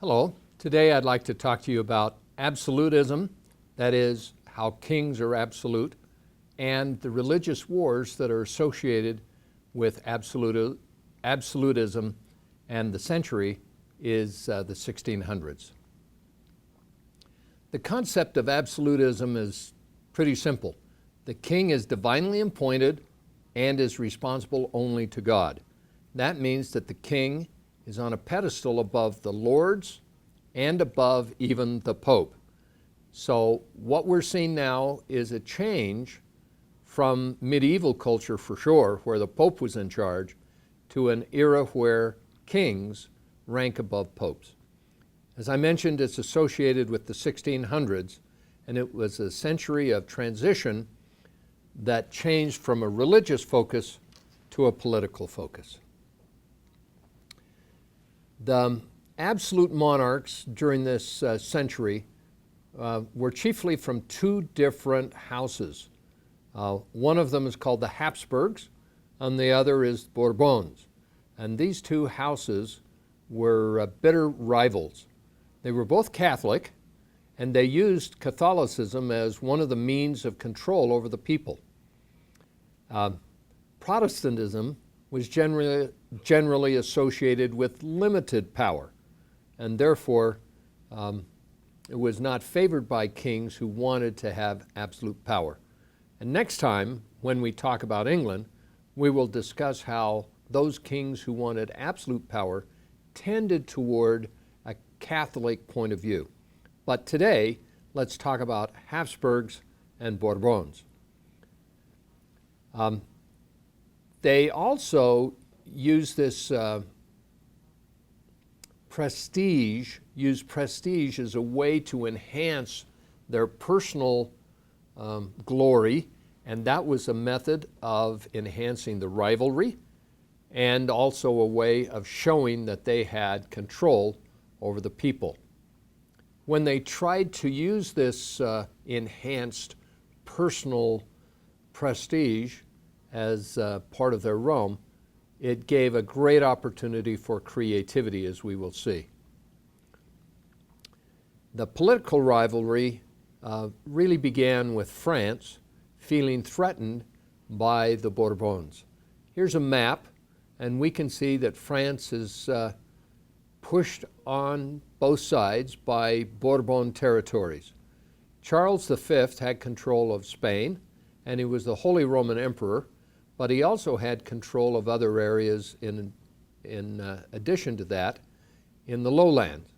Hello. Today I'd like to talk to you about absolutism, that is, how kings are absolute, and the religious wars that are associated with absolutism, and the century is the 1600s. The concept of absolutism is pretty simple. The king is divinely appointed and is responsible only to God. That means that the king is on a pedestal above the lords and above even the Pope. So what we're seeing now is a change from medieval culture for sure, where the Pope was in charge, to an era where kings rank above popes. As I mentioned, it's associated with the 1600s, and it was a century of transition that changed from a religious focus to a political focus. The absolute monarchs during this century were chiefly from two different houses. One of them is called the Habsburgs, and the other is Bourbons. And these two houses were bitter rivals. They were both Catholic, and they used Catholicism as one of the means of control over the people. Protestantism was generally associated with limited power, and therefore it was not favored by kings who wanted to have absolute power. And next time, when we talk about England, we will discuss how those kings who wanted absolute power tended toward a Catholic point of view. But today, let's talk about Habsburgs and Bourbons. They also use this prestige as a way to enhance their personal glory, and that was a method of enhancing the rivalry and also a way of showing that they had control over the people. When they tried to use this enhanced personal prestige as part of their realm, it gave a great opportunity for creativity, as we will see. The political rivalry really began with France feeling threatened by the Bourbons. Here's a map, and we can see that France is pushed on both sides by Bourbon territories. Charles V had control of Spain, and he was the Holy Roman Emperor, but he also had control of other areas in addition to that in the lowlands.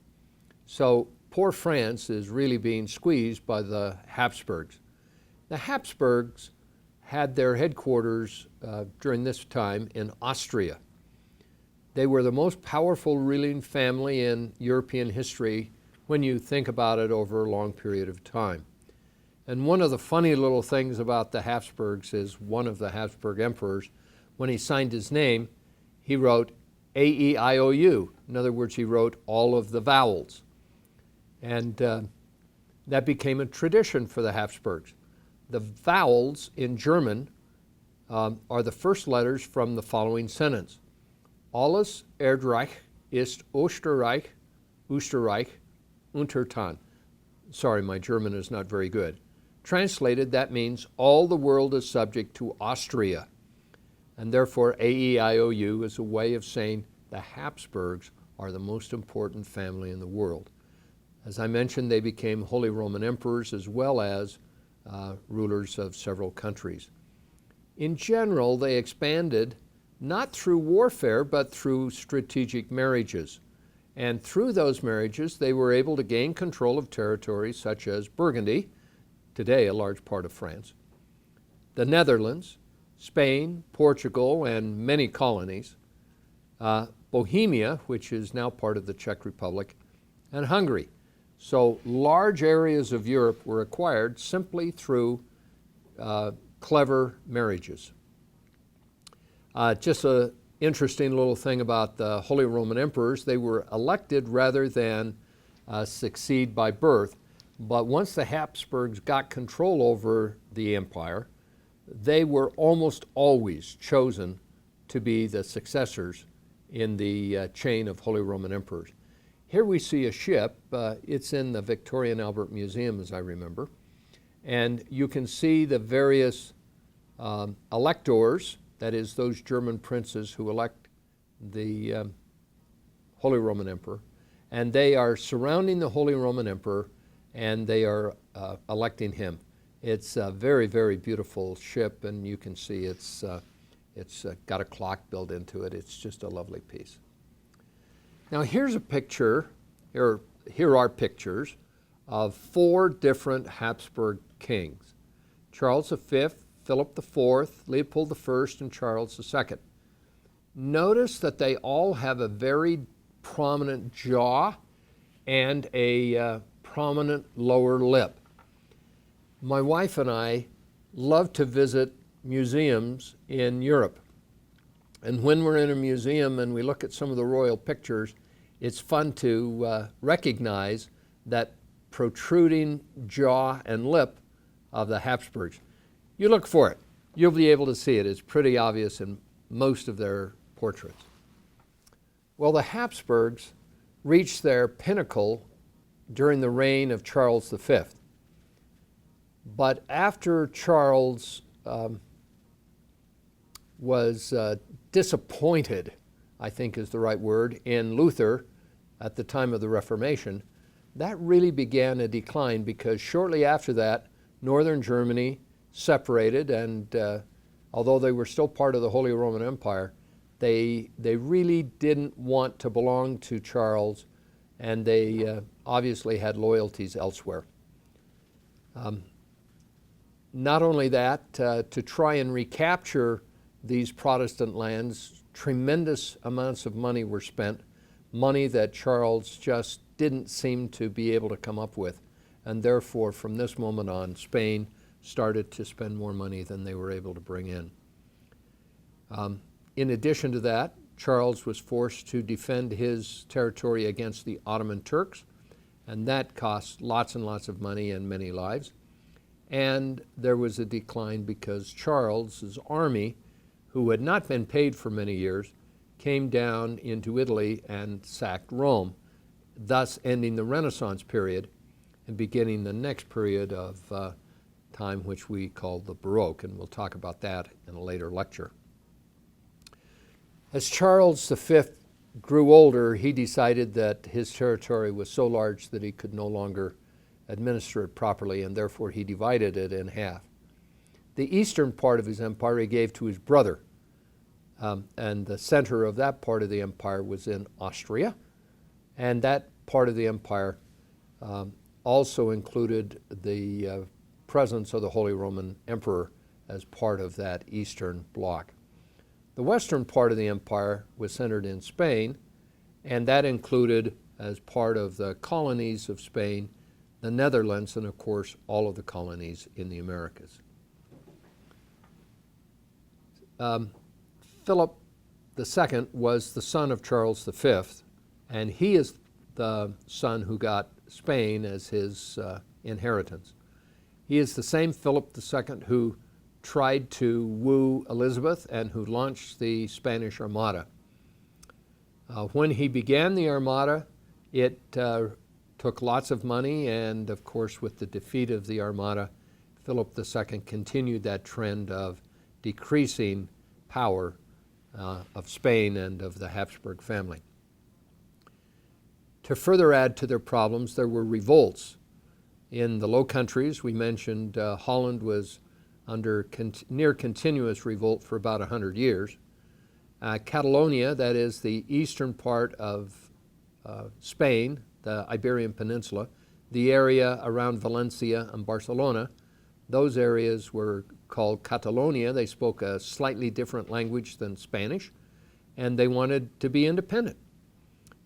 So poor France is really being squeezed by the Habsburgs. The Habsburgs had their headquarters during this time in Austria. They were the most powerful ruling family in European history when you think about it over a long period of time. And one of the funny little things about the Habsburgs is one of the Habsburg emperors, when he signed his name, he wrote A-E-I-O-U. In other words, he wrote all of the vowels. And that became a tradition for the Habsburgs. The vowels in German are the first letters from the following sentence. Alles Erdreich ist Österreich, Österreich, untertan. Sorry, my German is not very good. Translated, that means all the world is subject to Austria. And therefore, A-E-I-O-U is a way of saying the Habsburgs are the most important family in the world. As I mentioned, they became Holy Roman Emperors as well as rulers of several countries. In general, they expanded not through warfare, but through strategic marriages. And through those marriages, they were able to gain control of territories such as Burgundy, today a large part of France, the Netherlands, Spain, Portugal, and many colonies, Bohemia, which is now part of the Czech Republic, and Hungary. So large areas of Europe were acquired simply through clever marriages. Just an interesting little thing about the Holy Roman Emperors, they were elected rather than succeed by birth. But once the Habsburgs got control over the empire, they were almost always chosen to be the successors in the chain of Holy Roman Emperors. Here we see a ship. It's in the Victoria and Albert Museum, as I remember. And you can see the various electors, that is, those German princes who elect the Holy Roman Emperor. And they are surrounding the Holy Roman Emperor, and they are electing him. It's a very, very beautiful ship, and you can see it's got a clock built into it. It's just a lovely piece. Now here's a picture, here are pictures of 4 different Habsburg kings: Charles V, Philip IV, Leopold I, and Charles II. Notice that they all have a very prominent jaw and a prominent lower lip. My wife and I love to visit museums in Europe. And when we're in a museum and we look at some of the royal pictures, it's fun to recognize that protruding jaw and lip of the Habsburgs. You look for it. You'll be able to see it. It's pretty obvious in most of their portraits. Well, the Habsburgs reached their pinnacle during the reign of Charles V. But after Charles was disappointed, I think is the right word, in Luther at the time of the Reformation, that really began a decline, because shortly after that, northern Germany separated, and although they were still part of the Holy Roman Empire, they really didn't want to belong to Charles, and they obviously had loyalties elsewhere. Not only that, to try and recapture these Protestant lands, tremendous amounts of money were spent, money that Charles just didn't seem to be able to come up with. And therefore, from this moment on, Spain started to spend more money than they were able to bring in. In addition to that, Charles was forced to defend his territory against the Ottoman Turks, and that cost lots and lots of money and many lives. And there was a decline because Charles's army, who had not been paid for many years, came down into Italy and sacked Rome, thus ending the Renaissance period and beginning the next period of time, which we call the Baroque, and we'll talk about that in a later lecture. As Charles V grew older, he decided that his territory was so large that he could no longer administer it properly, and therefore he divided it in half. The eastern part of his empire he gave to his brother, and the center of that part of the empire was in Austria, and that part of the empire also included the presence of the Holy Roman Emperor as part of that eastern bloc. The western part of the empire was centered in Spain, and that included, as part of the colonies of Spain, the Netherlands, and of course all of the colonies in the Americas. Philip II was the son of Charles V, and he is the son who got Spain as his inheritance. He is the same Philip II who tried to woo Elizabeth and who launched the Spanish Armada. When he began the Armada, it took lots of money, and of course with the defeat of the Armada, Philip II continued that trend of decreasing power of Spain and of the Habsburg family. To further add to their problems, there were revolts. In the Low Countries, we mentioned Holland was under near continuous revolt for about 100 years. Catalonia, that is the eastern part of Spain, the Iberian Peninsula, the area around Valencia and Barcelona, those areas were called Catalonia. They spoke a slightly different language than Spanish, and they wanted to be independent.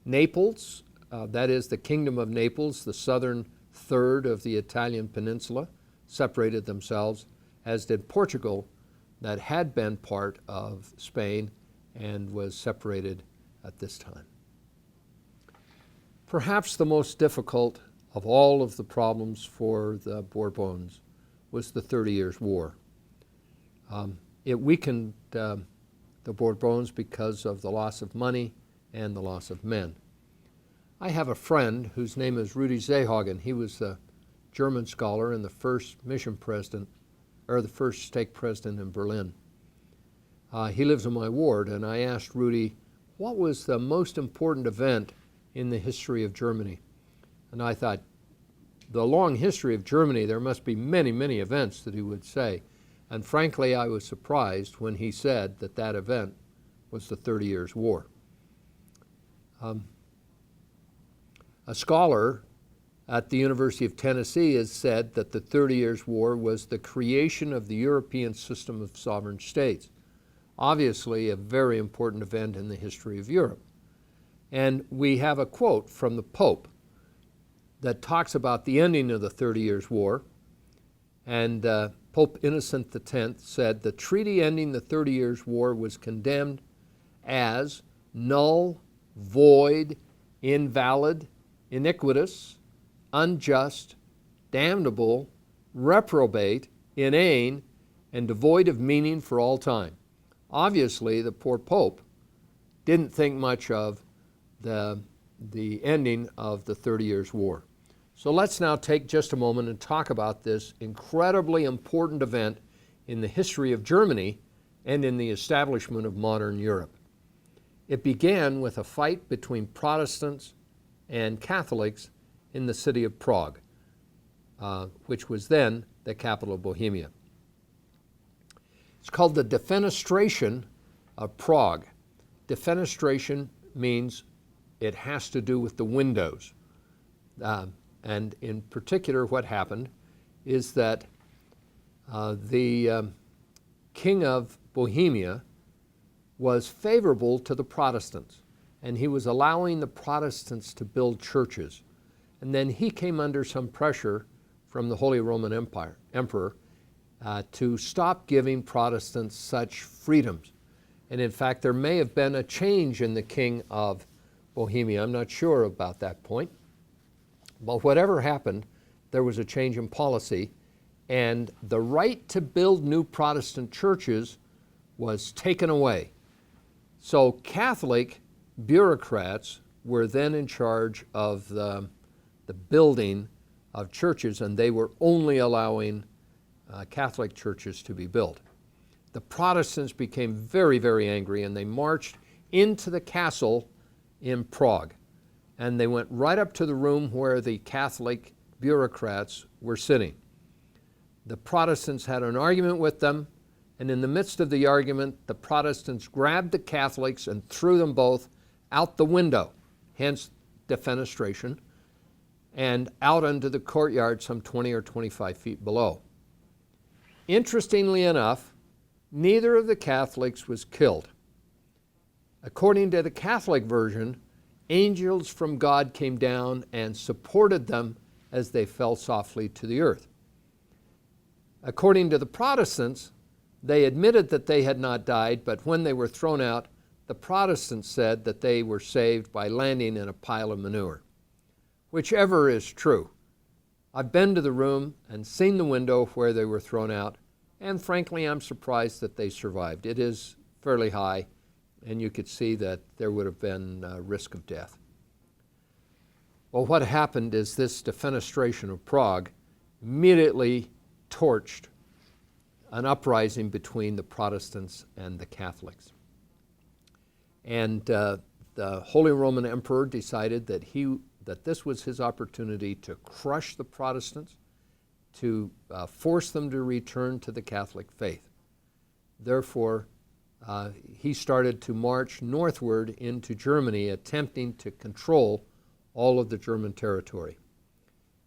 Naples, that is the Kingdom of Naples, the southern third of the Italian peninsula, separated themselves, as did Portugal, that had been part of Spain and was separated at this time. Perhaps the most difficult of all of the problems for the Bourbons was the 30 Years' War. It weakened the Bourbons because of the loss of money and the loss of men. I have a friend whose name is Rudy Seehagen. He was a German scholar and the first mission president, or the first stake president in Berlin. He lives in my ward, and I asked Rudy, what was the most important event in the history of Germany? And I thought, the long history of Germany, there must be many, many events that he would say. And frankly, I was surprised when he said that that event was the 30 Years' War. A scholar at the University of Tennessee has said that the 30 Years' War was the creation of the European system of sovereign states. Obviously, a very important event in the history of Europe. And we have a quote from the Pope that talks about the ending of the 30 Years' War. And Pope Innocent X said, the treaty ending the 30 Years' War was condemned as null, void, invalid, iniquitous, unjust, damnable, reprobate, inane, and devoid of meaning for all time. Obviously, the poor Pope didn't think much of the ending of the 30 Years' War. So let's now take just a moment and talk about this incredibly important event in the history of Germany and in the establishment of modern Europe. It began with a fight between Protestants and Catholics in the city of Prague, which was then the capital of Bohemia. It's called the Defenestration of Prague. Defenestration means it has to do with the windows. And in particular, what happened is that the king of Bohemia was favorable to the Protestants, and he was allowing the Protestants to build churches. And then he came under some pressure from the Holy Roman Emperor to stop giving Protestants such freedoms. And in fact, there may have been a change in the king of Bohemia. I'm not sure about that point. But whatever happened, there was a change in policy, and the right to build new Protestant churches was taken away. So Catholic bureaucrats were then in charge of the building of churches, and they were only allowing Catholic churches to be built. The Protestants became very, very angry, and they marched into the castle in Prague. And they went right up to the room where the Catholic bureaucrats were sitting. The Protestants had an argument with them, and in the midst of the argument, the Protestants grabbed the Catholics and threw them both out the window, hence defenestration, and out into the courtyard some 20 or 25 feet below. Interestingly enough, neither of the Catholics was killed. According to the Catholic version, angels from God came down and supported them as they fell softly to the earth. According to the Protestants, they admitted that they had not died, but when they were thrown out, the Protestants said that they were saved by landing in a pile of manure. Whichever is true. I've been to the room and seen the window where they were thrown out, and frankly, I'm surprised that they survived. It is fairly high, and you could see that there would have been a risk of death. Well, what happened is this defenestration of Prague immediately torched an uprising between the Protestants and the Catholics. And the Holy Roman Emperor decided that this was his opportunity to crush the Protestants, to force them to return to the Catholic faith. Therefore, he started to march northward into Germany, attempting to control all of the German territory.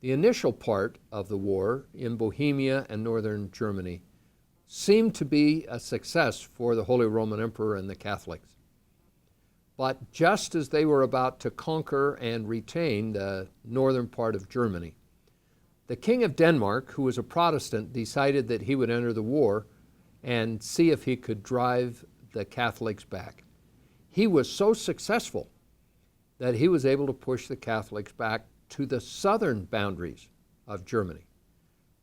The initial part of the war in Bohemia and northern Germany seemed to be a success for the Holy Roman Emperor and the Catholics. But just as they were about to conquer and retain the northern part of Germany, the King of Denmark, who was a Protestant, decided that he would enter the war and see if he could drive the Catholics back. He was so successful that he was able to push the Catholics back to the southern boundaries of Germany.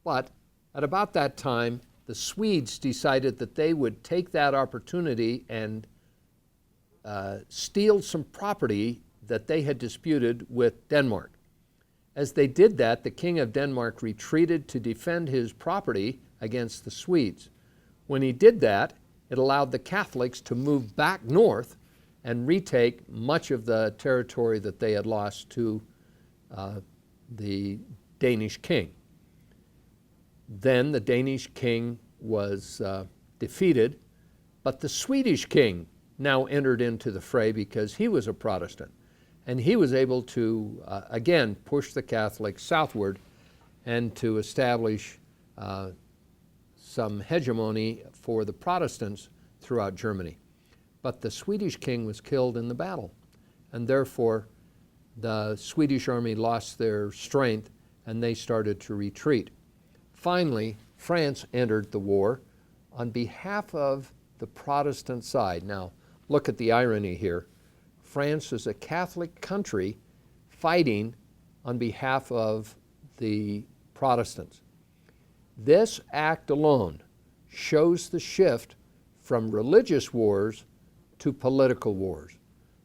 But at about that time, the Swedes decided that they would take that opportunity and steal some property that they had disputed with Denmark. As they did that, the King of Denmark retreated to defend his property against the Swedes. When he did that, it allowed the Catholics to move back north and retake much of the territory that they had lost to the Danish king. Then the Danish king was defeated, but the Swedish king now entered into the fray because he was a Protestant. And he was able to, again, push the Catholics southward and to establish some hegemony for the Protestants throughout Germany. But the Swedish king was killed in the battle, and therefore the Swedish army lost their strength and they started to retreat. Finally, France entered the war on behalf of the Protestant side. Now, look at the irony here. France is a Catholic country fighting on behalf of the Protestants. This act alone shows the shift from religious wars to political wars.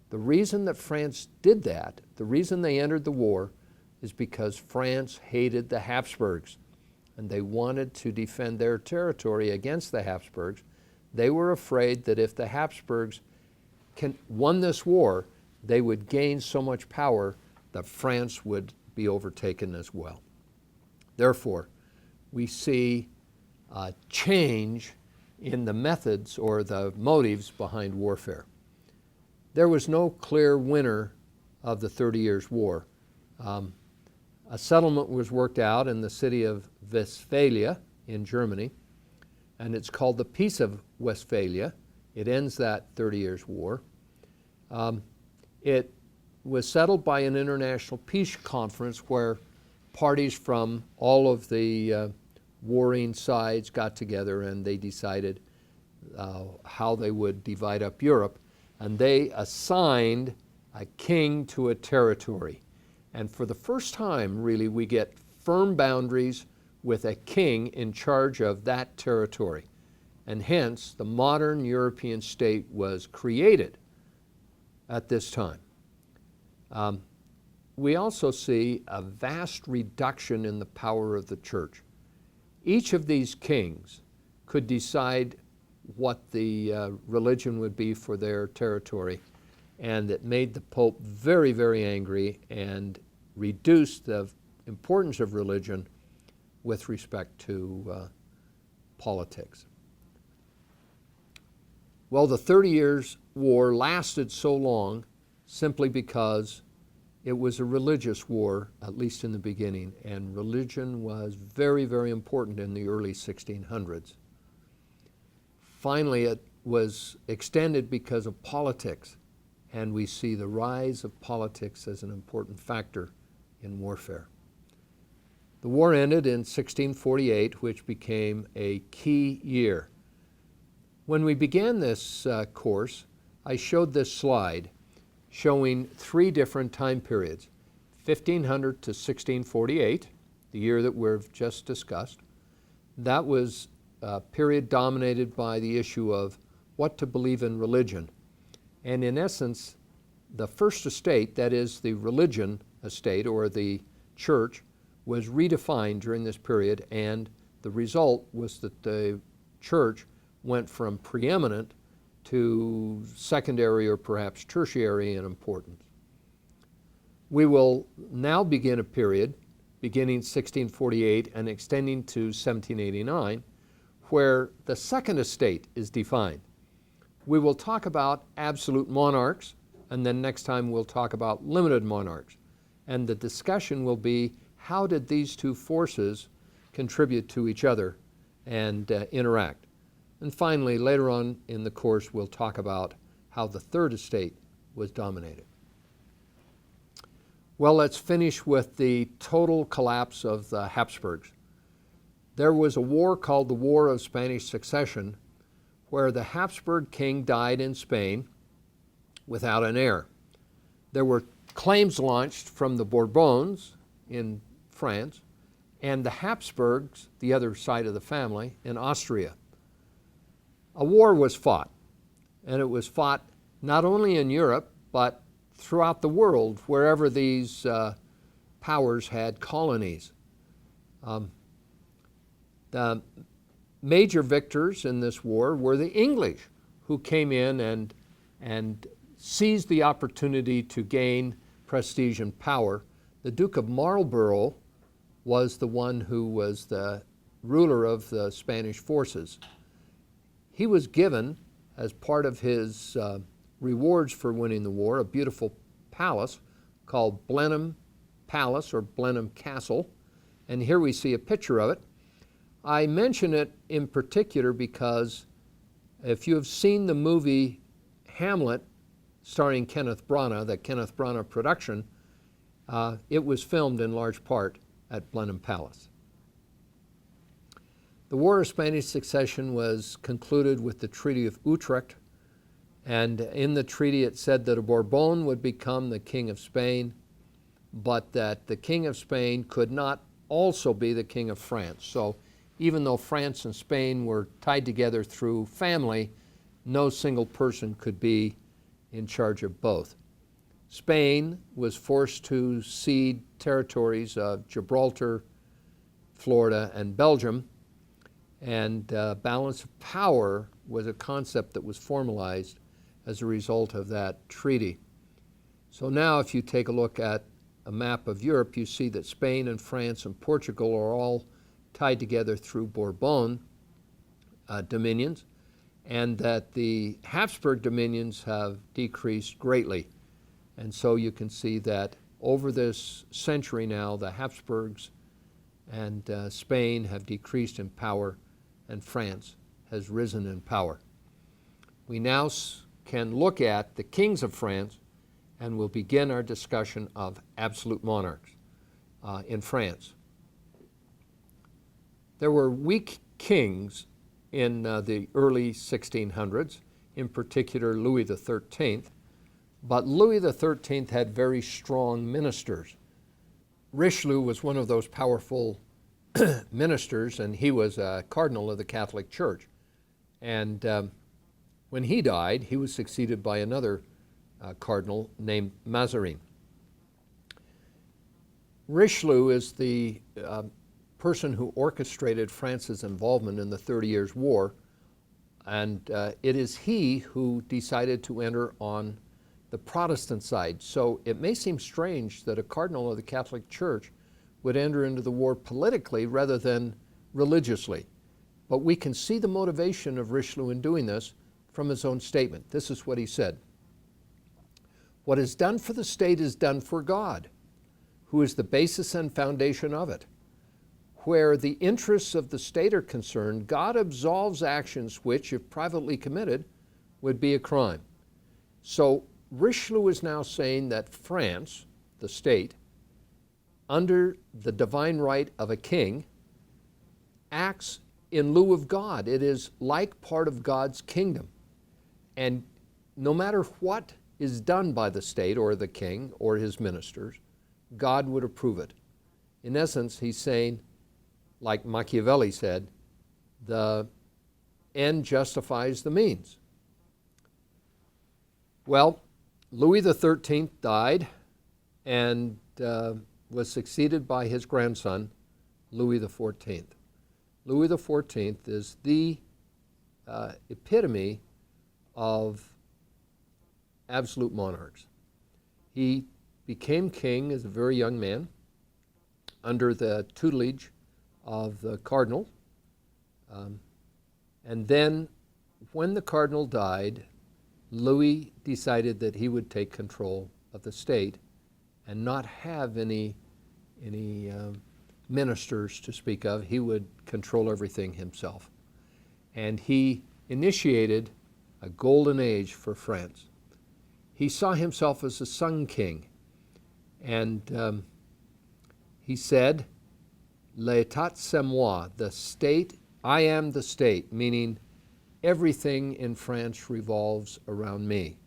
The reason that France did that, the reason they entered the war, is because France hated the Habsburgs, and they wanted to defend their territory against the Habsburgs. They were afraid that if the Habsburgs won this war, they would gain so much power that France would be overtaken as well. Therefore, we see a change in the methods or the motives behind warfare. There was no clear winner of the 30 Years' War. A settlement was worked out in the city of Westphalia in Germany, and it's called the Peace of Westphalia. It ends that 30 Years' War. It was settled by an international peace conference where parties from all of the warring sides got together and they decided how they would divide up Europe. And they assigned a king to a territory. And for the first time, really, we get firm boundaries with a king in charge of that territory. And hence, the modern European state was created at this time. We also see a vast reduction in the power of the church. Each of these kings could decide what the religion would be for their territory, and it made the Pope very, very angry and reduced the importance of religion with respect to politics. Well, the 30 Years' War lasted so long simply because it was a religious war, at least in the beginning, and religion was very, very important in the early 1600s. Finally, it was extended because of politics, and we see the rise of politics as an important factor in warfare. The war ended in 1648, which became a key year. When we began this course, I showed this slide showing three different time periods, 1500 to 1648, the year that we've just discussed. That was a period dominated by the issue of what to believe in religion. And in essence, the first estate, that is the religion estate or the church, was redefined during this period, and the result was that the church went from preeminent to secondary or perhaps tertiary in importance. We will now begin a period beginning 1648 and extending to 1789 where the second estate is defined. We will talk about absolute monarchs, and then next time we'll talk about limited monarchs. And the discussion will be, how did these two forces contribute to each other and interact? And finally, later on in the course, we'll talk about how the third estate was dominated. Well, let's finish with the total collapse of the Habsburgs. There was a war called the War of Spanish Succession, where the Habsburg king died in Spain without an heir. There were claims launched from the Bourbons in France and the Habsburgs, the other side of the family, in Austria. A war was fought, and it was fought not only in Europe, but throughout the world, wherever these powers had colonies. The major victors in this war were the English, who came in and seized the opportunity to gain prestige and power. The Duke of Marlborough was the one who was the ruler of the Spanish forces. He was given, as part of his rewards for winning the war, a beautiful palace called Blenheim Palace or Blenheim Castle, and here we see a picture of it. I mention it in particular because if you have seen the movie Hamlet starring Kenneth Branagh, the Kenneth Branagh production, it was filmed in large part at Blenheim Palace. The War of Spanish Succession was concluded with the Treaty of Utrecht, and in the treaty it said that a Bourbon would become the King of Spain, but that the King of Spain could not also be the King of France. So even though France and Spain were tied together through family, no single person could be in charge of both. Spain was forced to cede territories of Gibraltar, Florida, and Belgium, and balance of power was a concept that was formalized as a result of that treaty. So now if you take a look at a map of Europe, you see that Spain and France and Portugal are all tied together through Bourbon dominions, and that the Habsburg dominions have decreased greatly. And so you can see that over this century now, the Habsburgs and Spain have decreased in power, and France has risen in power. We now can look at the kings of France, and we'll begin our discussion of absolute monarchs in France. There were weak kings in the early 1600s, in particular Louis XIII, but Louis XIII had very strong ministers. Richelieu was one of those powerful ministers, and he was a cardinal of the Catholic Church. And when he died, he was succeeded by another cardinal named Mazarin. Richelieu is the person who orchestrated France's involvement in the 30 Years' War, and it is he who decided to enter on the Protestant side. So it may seem strange that a cardinal of the Catholic Church would enter into the war politically rather than religiously. But we can see the motivation of Richelieu in doing this from his own statement. This is what he said: "What is done for the state is done for God, who is the basis and foundation of it. Where the interests of the state are concerned, God absolves actions which, if privately committed, would be a crime." So Richelieu is now saying that France, the state, under the divine right of a king, acts in lieu of God. It is like part of God's kingdom. And no matter what is done by the state or the king or his ministers, God would approve it. In essence, he's saying, like Machiavelli said, the end justifies the means. Well, Louis XIII died and was succeeded by his grandson, Louis XIV. Louis XIV is the epitome of absolute monarchs. He became king as a very young man under the tutelage of the cardinal. And then when the cardinal died, Louis decided that he would take control of the state and not have any ministers to speak of. He would control everything himself. And he initiated a golden age for France. He saw himself as a sun king, and he said, "L'état c'est moi," the state, I am the state, meaning everything in France revolves around me.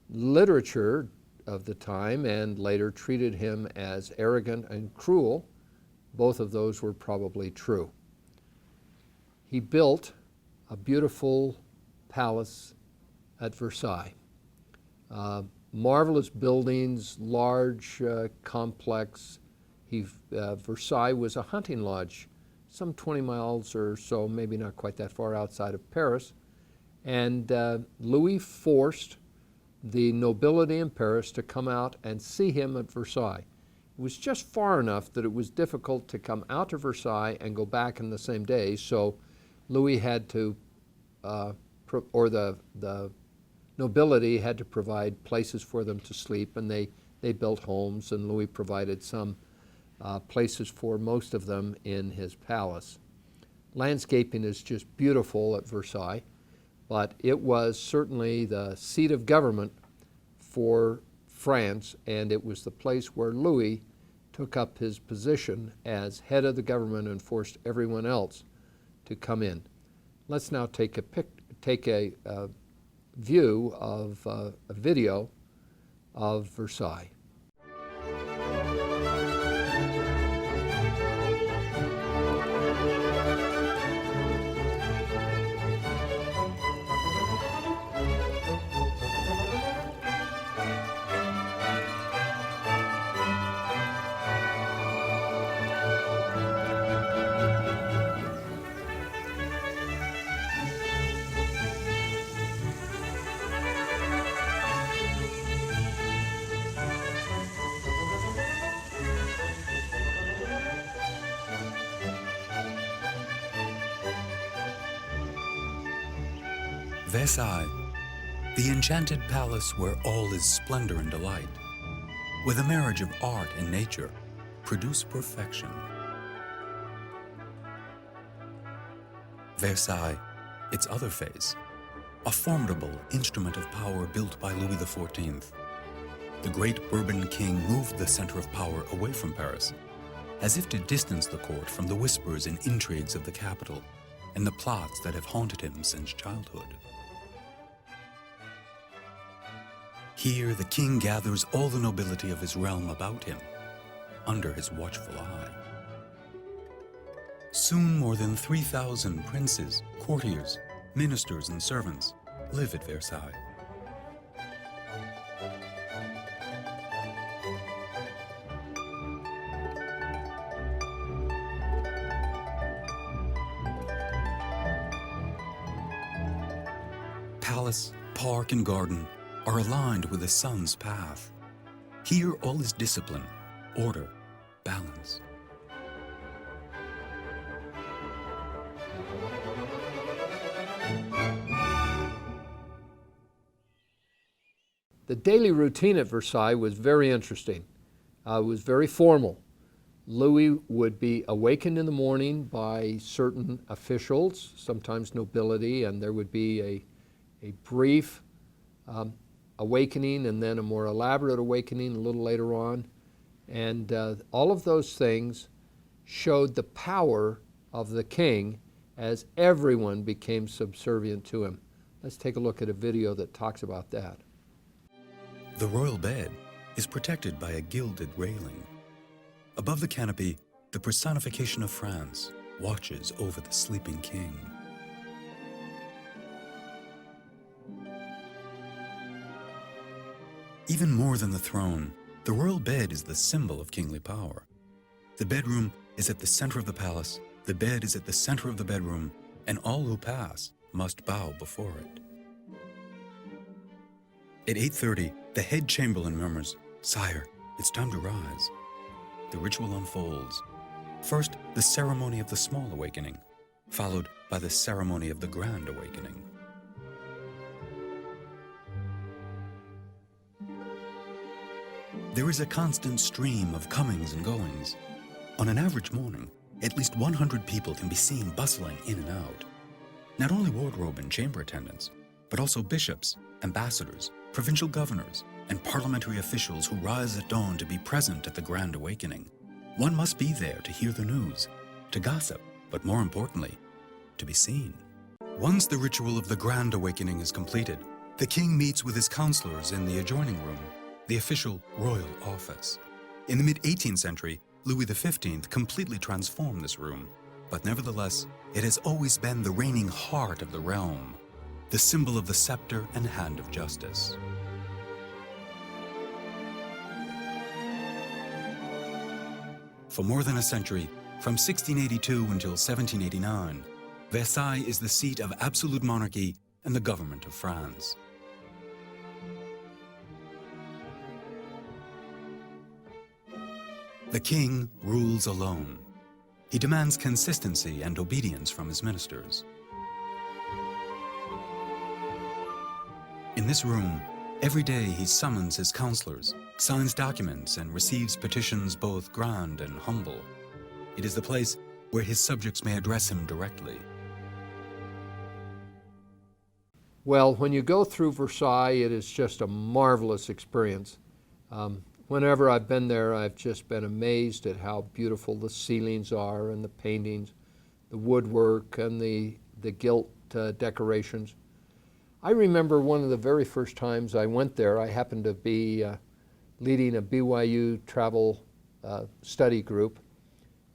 Literature of the time and later treated him as arrogant and cruel. Both of those were probably true. He built a beautiful palace at Versailles. marvelous buildings, large, complex. Versailles was a hunting lodge, some 20 miles or so, maybe not quite that far outside of Paris. And Louis forced the nobility in Paris to come out and see him at Versailles. It was just far enough that it was difficult to come out to Versailles and go back in the same day, so Louis had to, or the nobility had to provide places for them to sleep, and they built homes, and Louis provided some places for most of them in his palace. Landscaping is just beautiful at Versailles, but it was certainly the seat of government for France, and it was the place where Louis took up his position as head of the government and forced everyone else to come in. Let's now take a view of a video of Versailles. Versailles, the enchanted palace where all is splendor and delight, where the marriage of art and nature produce perfection. Versailles, its other face, a formidable instrument of power built by Louis XIV. The great Bourbon king moved the center of power away from Paris, as if to distance the court from the whispers and intrigues of the capital and the plots that have haunted him since childhood. Here, the king gathers all the nobility of his realm about him, under his watchful eye. Soon more than 3,000 princes, courtiers, ministers, and servants live at Versailles. Palace, park, and garden are aligned with the sun's path. Here all is discipline, order, balance. The daily routine at Versailles was very interesting. It was very formal. Louis would be awakened in the morning by certain officials, sometimes nobility, and there would be a brief awakening and then a more elaborate awakening a little later on. And all of those things showed the power of the king as everyone became subservient to him. Let's take a look at a video that talks about that. The royal bed is protected by a gilded railing. Above the canopy, the personification of France watches over the sleeping king. Even more than the throne, the royal bed is the symbol of kingly power. The bedroom is at the center of the palace, the bed is at the center of the bedroom, and all who pass must bow before it. At 8:30, the head chamberlain murmurs, "Sire, it's time to rise." The ritual unfolds. First, the ceremony of the small awakening, followed by the ceremony of the grand awakening. There is a constant stream of comings and goings. On an average morning, at least 100 people can be seen bustling in and out. Not only wardrobe and chamber attendants, but also bishops, ambassadors, provincial governors, and parliamentary officials who rise at dawn to be present at the Grand Awakening. One must be there to hear the news, to gossip, but more importantly, to be seen. Once the ritual of the Grand Awakening is completed, the king meets with his counselors in the adjoining room, the official royal office. In the mid-18th century, Louis XV completely transformed this room, but nevertheless, it has always been the reigning heart of the realm, the symbol of the scepter and hand of justice. For more than a century, from 1682 until 1789, Versailles is the seat of absolute monarchy and the government of France. The king rules alone. He demands consistency and obedience from his ministers. In this room, every day he summons his counselors, signs documents, and receives petitions both grand and humble. It is the place where his subjects may address him directly. Well, when you go through Versailles, it is just a marvelous experience. Whenever I've been there, I've just been amazed at how beautiful the ceilings are and the paintings, the woodwork and the gilt decorations. I remember one of the very first times I went there, I happened to be leading a BYU travel study group,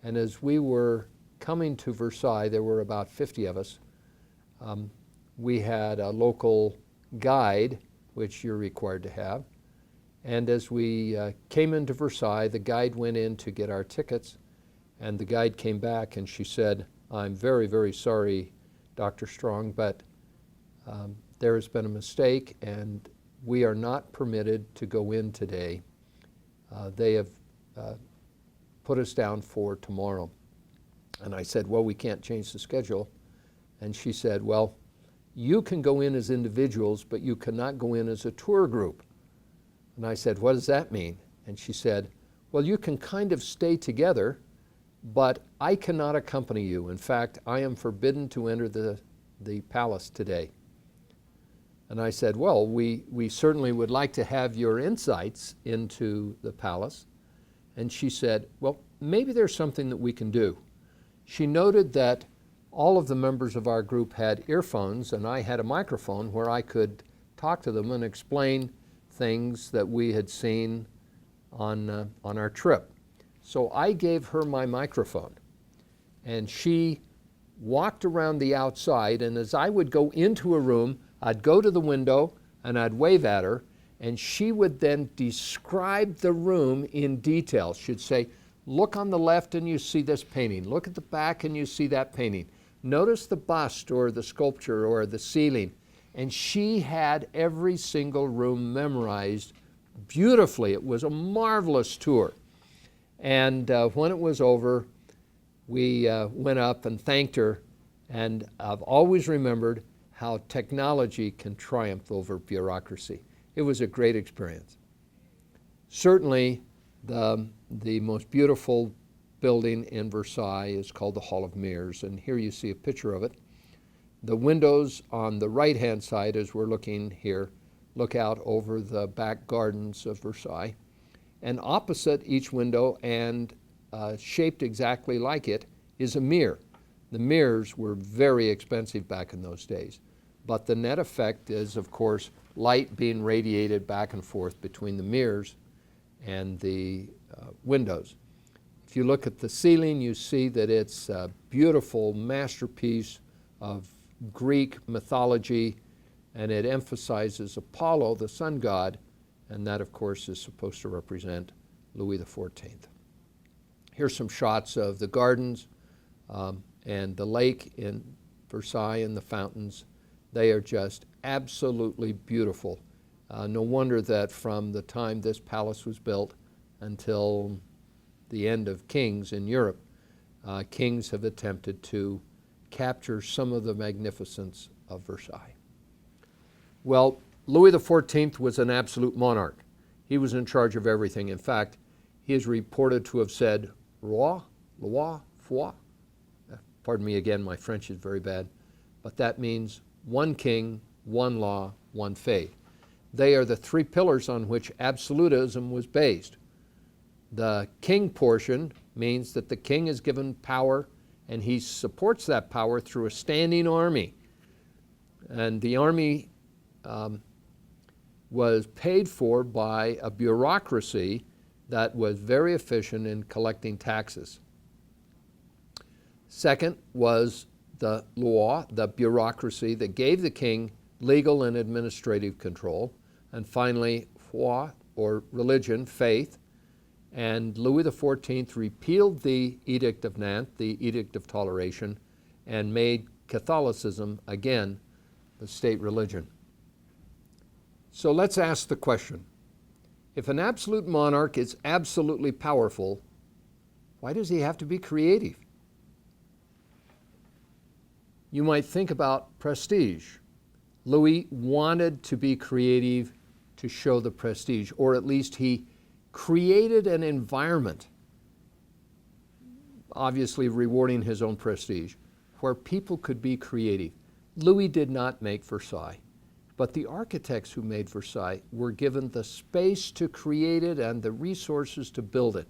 and as we were coming to Versailles, there were about 50 of us. We had a local guide, which you're required to have. And as we came into Versailles, the guide went in to get our tickets, and the guide came back and she said, "I'm very, very sorry, Dr. Strong, but there has been a mistake and we are not permitted to go in today. They have put us down for tomorrow." And I said, "Well, we can't change the schedule." And she said, "Well, you can go in as individuals, but you cannot go in as a tour group." And I said, "What does that mean?" And she said, "Well, you can kind of stay together, but I cannot accompany you. In fact, I am forbidden to enter the palace today." And I said, "Well, we certainly would like to have your insights into the palace." And she said, "Well, maybe there's something that we can do." She noted that all of the members of our group had earphones, and I had a microphone where I could talk to them and explain things that we had seen on our trip. So I gave her my microphone, and she walked around the outside, and as I would go into a room, I'd go to the window and I'd wave at her, and she would then describe the room in detail. She'd say, "Look on the left and you see this painting. Look at the back and you see that painting. Notice the bust or the sculpture or the ceiling." And she had every single room memorized beautifully. It was a marvelous tour. And when it was over, we went up and thanked her. And I've always remembered how technology can triumph over bureaucracy. It was a great experience. Certainly, the most beautiful building in Versailles is called the Hall of Mirrors. And here you see a picture of it. The windows on the right-hand side, as we're looking here, look out over the back gardens of Versailles. And opposite each window, and shaped exactly like it, is a mirror. The mirrors were very expensive back in those days. But the net effect is, of course, light being radiated back and forth between the mirrors and the windows. If you look at the ceiling, you see that it's a beautiful masterpiece of Greek mythology, and it emphasizes Apollo, the sun god, and that, of course, is supposed to represent Louis XIV. Here's some shots of the gardens and the lake in Versailles and the fountains. They are just absolutely beautiful. No wonder that from the time this palace was built until the end of kings in Europe, kings have attempted to capture some of the magnificence of Versailles. Well, Louis XIV was an absolute monarch. He was in charge of everything. In fact, he is reported to have said, "Roi, loi, foi." Pardon me again, my French is very bad. But that means one king, one law, one faith. They are the three pillars on which absolutism was based. The king portion means that the king is given power, and he supports that power through a standing army. And the army was paid for by a bureaucracy that was very efficient in collecting taxes. Second was the law, the bureaucracy that gave the king legal and administrative control. And finally, foi, or religion, faith, And Louis XIV repealed the Edict of Nantes, the Edict of Toleration, and made Catholicism, again, the state religion. So let's ask the question, if an absolute monarch is absolutely powerful, why does he have to be creative? You might think about prestige. Louis wanted to be creative to show the prestige, or at least he created an environment, obviously rewarding his own prestige, where people could be creative. Louis did not make Versailles, but the architects who made Versailles were given the space to create it and the resources to build it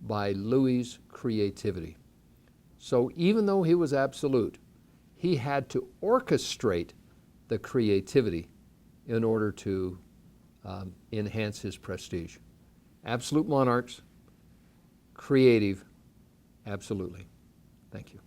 by Louis's creativity. So even though he was absolute, he had to orchestrate the creativity in order to enhance his prestige. Absolute monarchs, creative, absolutely. Thank you.